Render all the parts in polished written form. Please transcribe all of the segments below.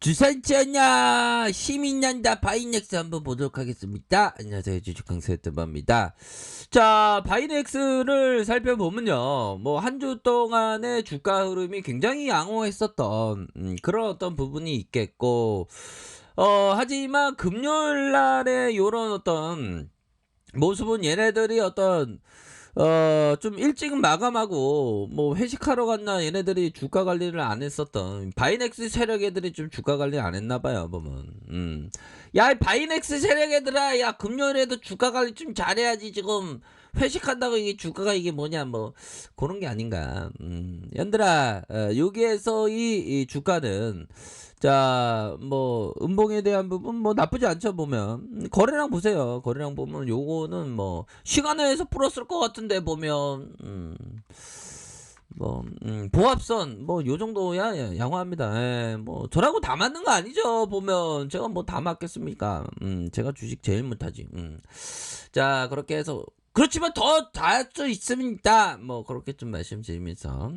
주산지연야 힘이 난다 바이넥스 한번 보도록 하겠습니다. 안녕하세요, 주식강사의 뜸입니다. 자, 바이넥스를 살펴보면요, 뭐 한 주 동안의 주가 흐름이 굉장히 양호했었던 그런 어떤 부분이 있겠고, 하지만 금요일 날에 요런 어떤 모습은 얘네들이 어떤 좀 일찍 마감하고 뭐 회식하러 갔나 얘네들이 주가 관리를 안 했었던 바이넥스 세력 애들이 좀 주가 관리 안 했나 봐요, 보면. 야, 이 바이넥스 세력 애들아, 야, 금요일에도 주가 관리 좀 잘해야지. 지금 회식한다고 이게 주가가 이게 뭐냐, 뭐 그런 게 아닌가. 연들아, 여기에서 이 주가는 자, 뭐 음봉에 대한 부분 뭐 나쁘지 않죠, 보면. 거래량 보세요. 거래량 보면 요거는 뭐 시간에서 풀었을 것 같은데 보면 보합선 뭐 요 정도야 양호합니다. 예, 뭐 저라고 다 맞는 거 아니죠, 보면. 제가 뭐 다 맞겠습니까? 제가 주식 제일 못하지. 자, 그렇게 해서 그렇지만 더 잘 수 있습니다. 뭐 그렇게 좀 말씀드리면서,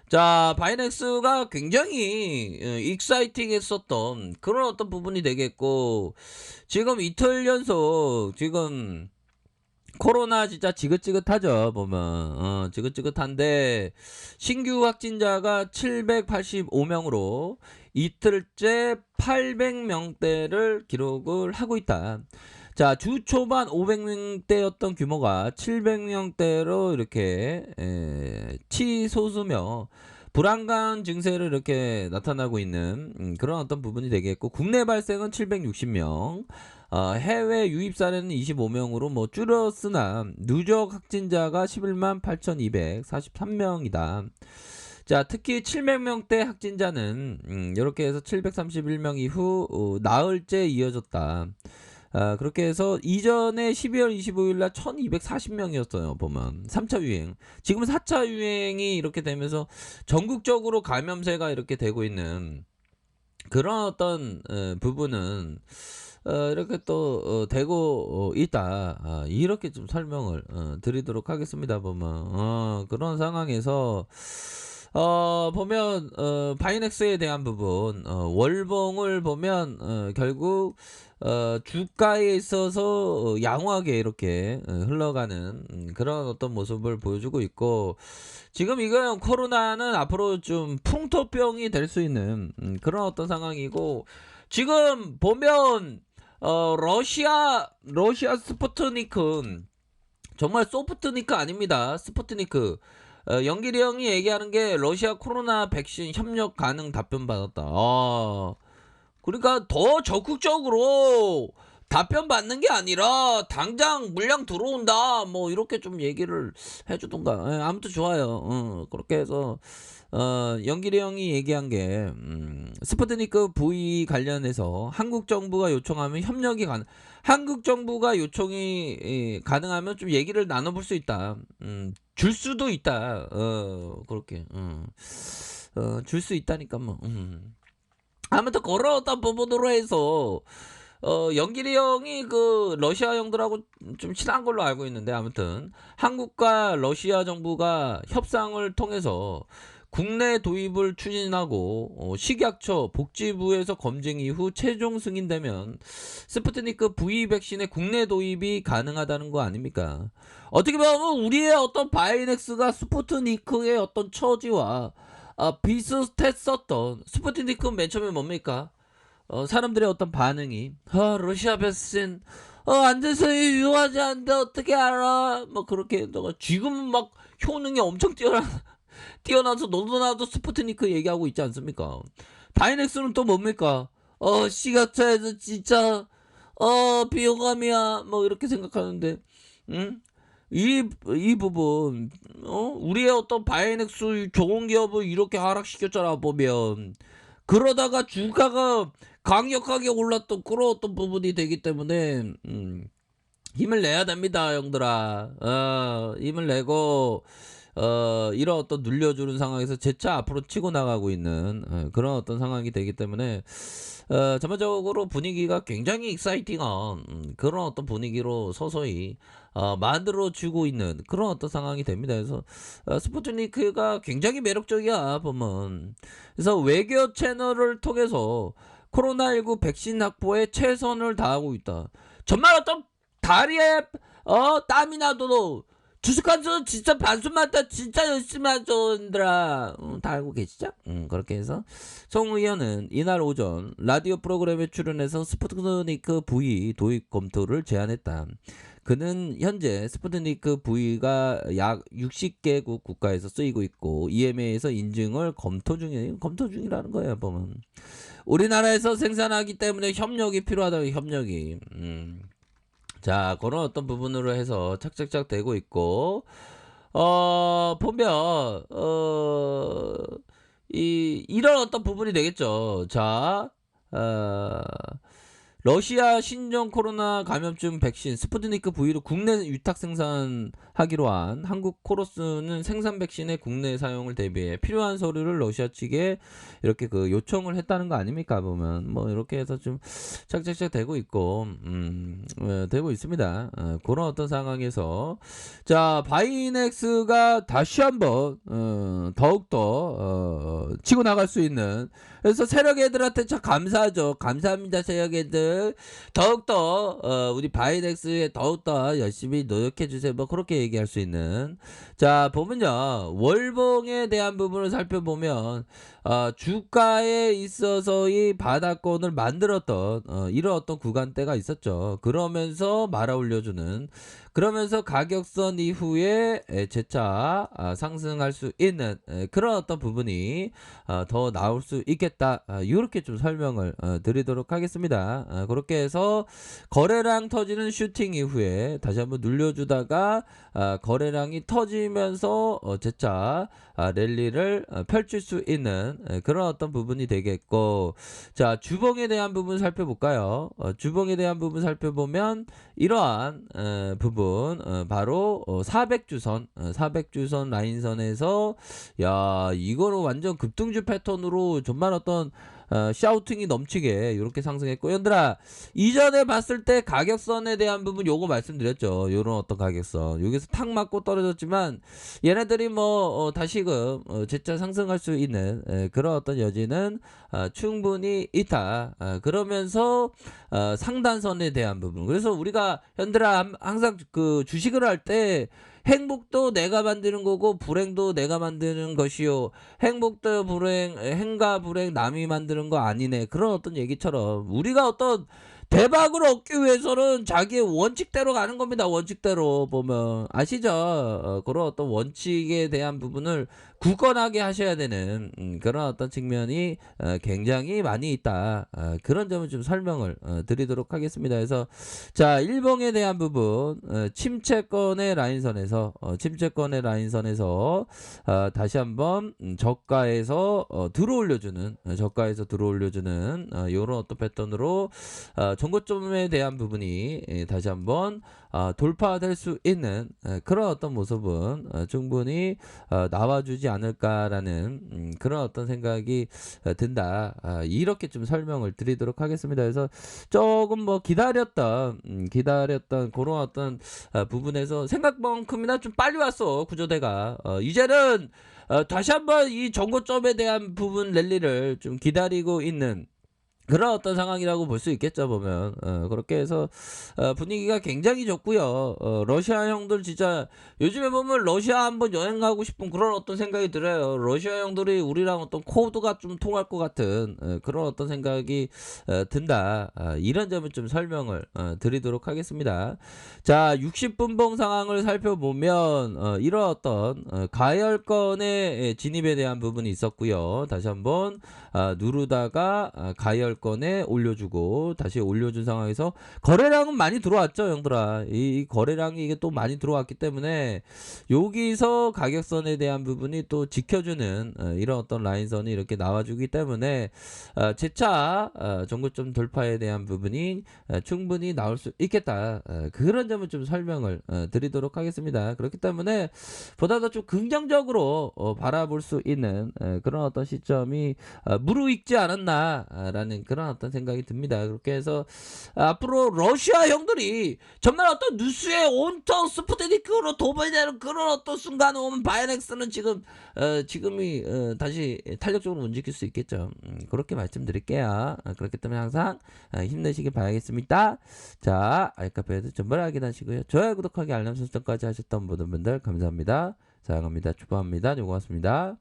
자, 바이넥스가 굉장히 익사이팅했었던 그런 어떤 부분이 되겠고, 지금 이틀 연속 지금 코로나 진짜 지긋지긋하죠, 보면. 지긋지긋한데 신규 확진자가 785명으로 이틀째 800명대를 기록을 하고 있다. 자, 주 초반 500명대였던 규모가 700명대로 이렇게 치솟으며 불안감 증세를 이렇게 나타나고 있는 그런 어떤 부분이 되겠고, 국내 발생은 760명, 해외 유입 사례는 25명으로 뭐 줄었으나 누적 확진자가 11만 8,243명이다. 자, 특히 700명대 확진자는 이렇게 해서 731명 이후 나흘째 이어졌다. 그렇게 해서 이전에 12월 25일 날 1240명이었어요, 보면. 3차 유행. 지금 4차 유행이 이렇게 되면서 전국적으로 감염세가 이렇게 되고 있는 그런 어떤 부분은 이렇게 또 되고 있다. 이렇게 좀 설명을 드리도록 하겠습니다, 보면. 그런 상황에서 보면 바이넥스에 대한 부분, 월봉을 보면 결국 주가에 있어서 양호하게 이렇게 흘러가는 그런 어떤 모습을 보여주고 있고, 지금 이건 코로나는 앞으로 좀 풍토병이 될 수 있는 그런 어떤 상황이고, 지금 보면 러시아 스푸트니크 정말 소프트니크 아닙니다. 스푸트니크. 영길이 형이 얘기하는 게 러시아 코로나 백신 협력 가능 답변 받았다. 그러니까 더 적극적으로 답변 받는 게 아니라 당장 물량 들어온다, 뭐 이렇게 좀 얘기를 해주던가. 아무튼 좋아요. 그렇게 해서 영길이 형이 얘기한 게 스푸트니크 V 관련해서 한국 정부가 요청하면 한국 정부가 요청이 가능하면 좀 얘기를 나눠볼 수 있다. 줄 수도 있다. 그렇게 줄 수 있다니까 뭐. 아무튼 그런 어떤 부분으로 해서 영길이 형이 그 러시아 형들하고 좀 친한 걸로 알고 있는데, 아무튼 한국과 러시아 정부가 협상을 통해서 국내 도입을 추진하고 식약처 복지부에서 검증 이후 최종 승인되면 스푸트니크 V 백신의 국내 도입이 가능하다는 거 아닙니까? 어떻게 보면 우리의 어떤 바이넥스가 스푸트니크의 어떤 처지와 비슷했었던, 스푸트니크 맨 처음에 뭡니까? 사람들의 어떤 반응이, 러시아 백신 안돼서 유효하지 않는데 어떻게 알아? 뭐 그렇게 지금은 막 효능이 엄청 뛰어나서 너도 나도 스푸트니크 얘기하고 있지 않습니까? 바이넥스는 또 뭡니까? 시각차에서 진짜 비호감이야, 뭐 이렇게 생각하는데, 응? 이 부분, 우리의 어떤 바이넥스 좋은 기업을 이렇게 하락시켰잖아, 보면. 그러다가 주가가 강력하게 올랐던 그런 어떤 부분이 되기 때문에, 힘을 내야 됩니다, 형들아. 힘을 내고, 이런 어떤 눌려주는 상황에서 재차 앞으로 치고 나가고 있는 그런 어떤 상황이 되기 때문에, 전반적으로 분위기가 굉장히 익사이팅한 그런 어떤 분위기로 서서히 만들어지고 있는 그런 어떤 상황이 됩니다. 그래서 스푸트니크가 굉장히 매력적이야, 보면. 그래서 외교 채널을 통해서 코로나19 백신 확보에 최선을 다하고 있다. 정말 어떤 다리에 땀이 나도 주식한수 진짜 반수만다 진짜 열심히 하죠, 얘들아. 다 알고 계시죠? 그렇게 해서 송 의원은 이날 오전 라디오 프로그램에 출연해서 스푸트니크 V 도입 검토를 제안했다. 그는 현재 스푸트니크 V가 약 60개국 국가에서 쓰이고 있고 EMA에서 인증을 검토 중이라는 거예요, 보면. 우리나라에서 생산하기 때문에 협력이 필요하다. 협력이. 자, 그런 어떤 부분으로 해서 착착착 되고 있고, 보면, 이런 어떤 부분이 되겠죠. 자, 러시아 신종 코로나 감염증 백신 스푸트니크 V를 국내 위탁 생산하기로 한 한국 코로스는 생산 백신의 국내 사용을 대비해 필요한 서류를 러시아 측에 이렇게 그 요청을 했다는 거 아닙니까? 보면 뭐 이렇게 해서 좀 착착착 되고 있고 되고 있습니다. 그런 어떤 상황에서 자 바이넥스가 다시 한번 더욱더 치고 나갈 수 있는 그래서 세력 애들한테 참 감사하죠. 감사합니다, 세력 애들. 더욱더 우리 바이넥스에 더욱더 열심히 노력해 주세요. 뭐 그렇게 얘기할 수 있는. 자 보면요, 월봉에 대한 부분을 살펴보면 주가에 있어서의 바닥권을 만들었던 이런 어떤 구간대가 있었죠. 그러면서 말아 올려주는. 그러면서 가격선 이후에 재차 상승할 수 있는 그런 어떤 부분이 더 나올 수 있겠다. 이렇게 좀 설명을 드리도록 하겠습니다. 그렇게 해서 거래량 터지는 슈팅 이후에 다시 한번 눌려주다가 거래량이 터지면서 재차 랠리를 펼칠 수 있는 그런 어떤 부분이 되겠고, 자 주봉에 대한 부분 살펴볼까요? 주봉에 대한 부분 살펴보면 이러한 부분 바로 400주선 400주선 라인선에서 야 이거로 완전 급등주 패턴으로 정말 어떤 샤우팅이 넘치게 이렇게 상승했고, 얘들아 이전에 봤을 때 가격선에 대한 부분 요거 말씀드렸죠. 요런 어떤 가격선 여기서 탁 맞고 떨어졌지만 얘네들이 뭐 다시금 재차 상승할 수 있는 그런 어떤 여지는 충분히 있다. 그러면서 상단선에 대한 부분, 그래서 우리가 현들아 항상 그 주식을 할 때 행복도 내가 만드는 거고 불행도 내가 만드는 것이요, 행복도 불행 행과 불행 남이 만드는 거 아니네, 그런 어떤 얘기처럼 우리가 어떤 대박을 얻기 위해서는 자기의 원칙대로 가는 겁니다. 원칙대로 보면 아시죠? 그런 어떤 원칙에 대한 부분을 굳건하게 하셔야 되는 그런 어떤 측면이 굉장히 많이 있다. 그런 점을 좀 설명을 드리도록 하겠습니다. 그래서 자 일봉에 대한 부분 침체권의 라인선에서 침체권의 라인선에서 다시 한번 저가에서 들어올려주는 저가에서 들어올려주는 이런 어떤 패턴으로 정고점에 대한 부분이 다시 한번 돌파될 수 있는 그런 어떤 모습은 충분히 나와주지 않을까라는 그런 어떤 생각이 든다. 이렇게 좀 설명을 드리도록 하겠습니다. 그래서 조금 뭐 기다렸던 그런 어떤 부분에서 생각만큼이나 좀 빨리 왔어 구조대가. 이제는 다시 한번 이 정고점에 대한 부분 랠리를 좀 기다리고 있는 그런 어떤 상황이라고 볼 수 있겠죠, 보면. 그렇게 해서 분위기가 굉장히 좋고요. 러시아 형들 진짜 요즘에 보면 러시아 한번 여행 가고 싶은 그런 어떤 생각이 들어요. 러시아 형들이 우리랑 어떤 코드가 좀 통할 것 같은 그런 어떤 생각이 든다. 이런 점을 좀 설명을 드리도록 하겠습니다. 자 60분봉 상황을 살펴보면 이런 어떤 가열권의 진입에 대한 부분이 있었고요. 다시 한번 누르다가 가열권에 올려주고 다시 올려준 상황에서 거래량은 많이 들어왔죠, 형들아. 이 거래량이 이게 또 많이 들어왔기 때문에 여기서 가격선에 대한 부분이 또 지켜주는 이런 어떤 라인선이 이렇게 나와주기 때문에 재차 정고점 돌파에 대한 부분이 충분히 나올 수 있겠다. 그런 점을 좀 설명을 드리도록 하겠습니다. 그렇기 때문에 보다 더 좀 긍정적으로 바라볼 수 있는 그런 어떤 시점이 무르익지 않았나라는 그런 어떤 생각이 듭니다. 그렇게 해서 앞으로 러시아 형들이 정말 어떤 뉴스에 온통 스푸트니크로 도배되는 그런 어떤 순간에 오면 바이넥스는 지금이 다시 탄력적으로 움직일 수 있겠죠. 그렇게 말씀드릴게요. 그렇기 때문에 항상 힘내시길 바라겠습니다. 자, 알카페에도 정말 확인하시고요. 좋아요, 구독하기, 알람 설정까지 하셨던 모든 분들 감사합니다. 사랑합니다. 축복합니다. 고맙습니다.